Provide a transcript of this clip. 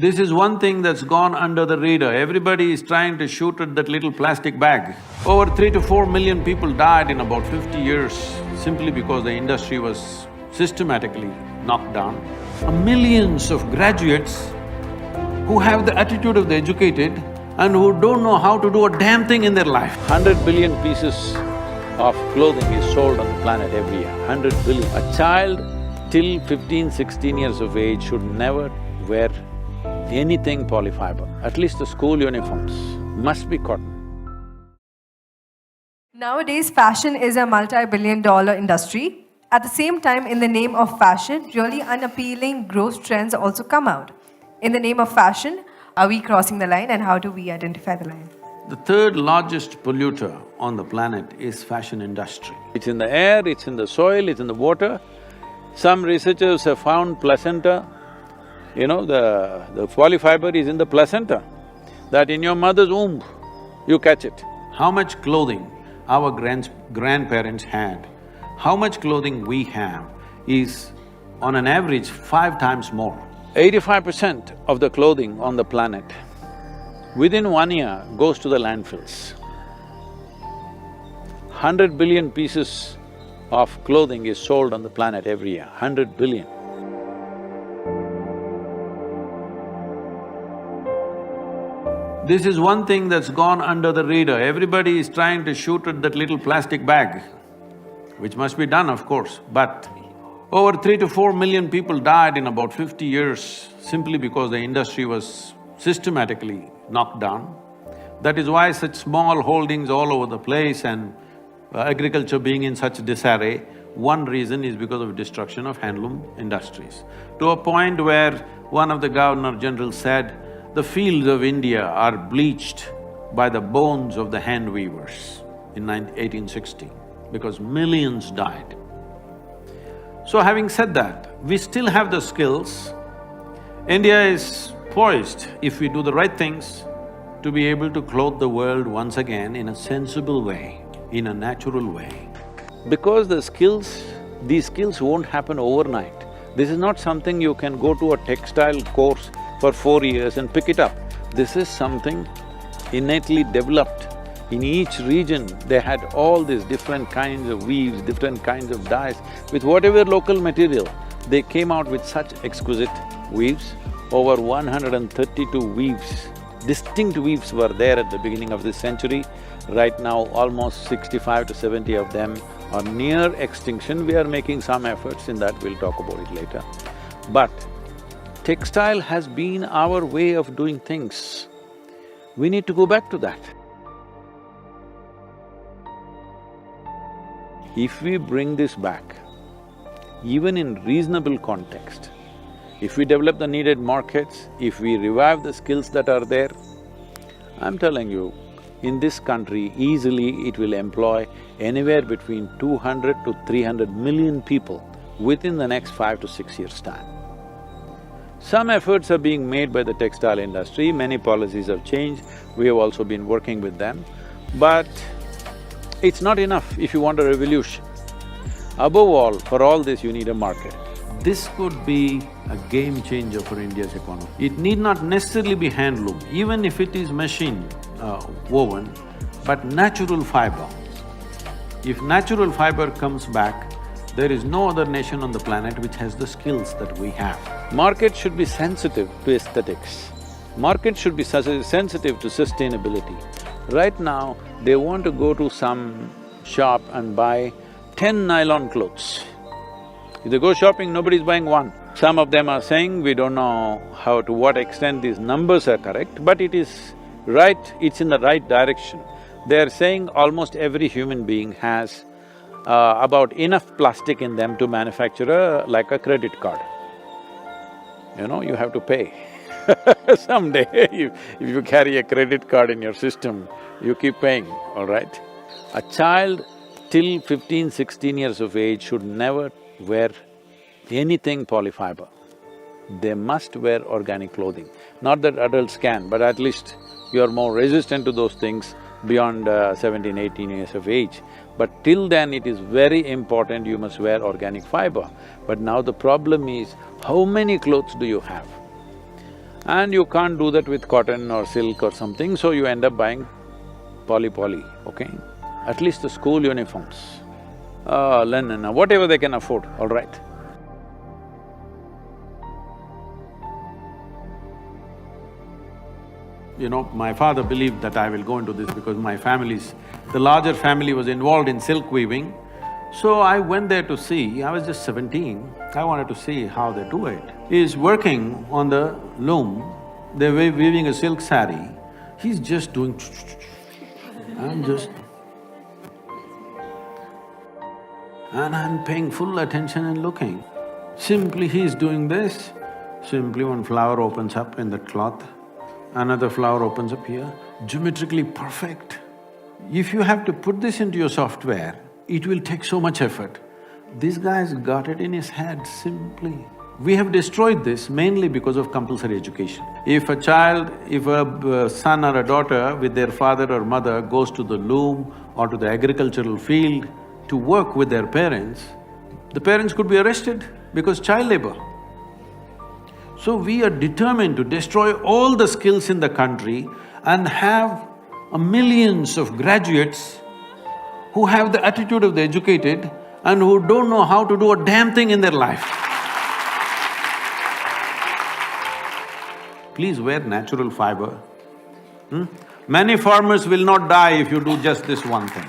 This is one thing that's gone under the radar. Everybody is trying to shoot at that little plastic bag. Over 3 to 4 million people died in about 50 years simply because the industry was systematically knocked down. Millions of graduates who have the attitude of the educated and who don't know how to do a damn thing in their life. 100 billion pieces of clothing is sold on the planet every year, 100 billion. A child till 15, 16 years of age should never wear anything polyfiber. At least the school uniforms must be cotton. Nowadays, fashion is a multi-billion-dollar industry. At the same time, in the name of fashion, really unappealing gross trends also come out. In the name of fashion, are we crossing the line, and how do we identify the line? The third largest polluter on the planet is fashion industry. It's in the air, it's in the soil, it's in the water. Some researchers have found placenta, the polyfiber is in the placenta, that in your mother's womb, you catch it. How much clothing our grandparents had, how much clothing we have is on an average 5 times more. 85% of the clothing on the planet within 1 year goes to the landfills. 100 billion pieces of clothing is sold on the planet every year, 100 billion. This is one thing that's gone under the radar. Everybody is trying to shoot at that little plastic bag, which must be done, of course, but over 3 to 4 million people died in about 50 years simply because the industry was systematically knocked down. That is why such small holdings all over the place and agriculture being in such disarray, one reason is because of destruction of handloom industries. To a point where one of the Governor-General said, the fields of India are bleached by the bones of the hand weavers in 1860, because millions died. So having said that, we still have the skills. India is poised, if we do the right things, to be able to clothe the world once again in a sensible way, in a natural way. Because these skills won't happen overnight. This is not something you can go to a textile course for 4 years and pick it up. This is something innately developed. In each region, they had all these different kinds of weaves, different kinds of dyes. With whatever local material, they came out with such exquisite weaves. Over 132 weaves, distinct weaves were there at the beginning of this century. Right now, almost 65 to 70 of them are near extinction. We are making some efforts in that, we'll talk about it later. But textile has been our way of doing things. We need to go back to that. If we bring this back, even in reasonable context, if we develop the needed markets, if we revive the skills that are there, I'm telling you, in this country, easily it will employ anywhere between 200 to 300 million people within the next 5 to 6 years' time. Some efforts are being made by the textile industry, many policies have changed, we have also been working with them, but it's not enough if you want a revolution. Above all, for all this you need a market. This could be a game changer for India's economy. It need not necessarily be handloom, even if it is machine woven, but natural fiber. If natural fiber comes back, there is no other nation on the planet which has the skills that we have. Market should be sensitive to aesthetics. Market should be sensitive to sustainability. Right now, they want to go to some shop and buy 10 nylon clothes. If they go shopping, nobody's buying one. Some of them are saying, we don't know to what extent these numbers are correct, but it is right, it's in the right direction. They're saying almost every human being has about enough plastic in them to manufacture like a credit card. You have to pay. Someday, if you carry a credit card in your system, you keep paying, all right? A child till 15, 16 years of age should never wear anything polyfiber. They must wear organic clothing. Not that adults can, but at least you are more resistant to those things beyond 17, 18 years of age. But till then, it is very important you must wear organic fiber. But now the problem is, how many clothes do you have? And you can't do that with cotton or silk or something, so you end up buying poly, okay? At least the school uniforms, linen, whatever they can afford, all right. You know, my father believed that I will go into this because the larger family was involved in silk weaving. So I went there to see, I was just 17, I wanted to see how they do it. He's working on the loom, they're weaving a silk saree, he's just doing and I'm paying full attention and looking. Simply he's doing this, simply one flower opens up in that cloth, another flower opens up here, geometrically perfect. If you have to put this into your software, it will take so much effort. This guy's got it in his head simply. We have destroyed this mainly because of compulsory education. If a son or a daughter with their father or mother goes to the loom or to the agricultural field to work with their parents, the parents could be arrested because child labor. So we are determined to destroy all the skills in the country and have millions of graduates who have the attitude of the educated and who don't know how to do a damn thing in their life. Please wear natural fiber. Many farmers will not die if you do just this one thing.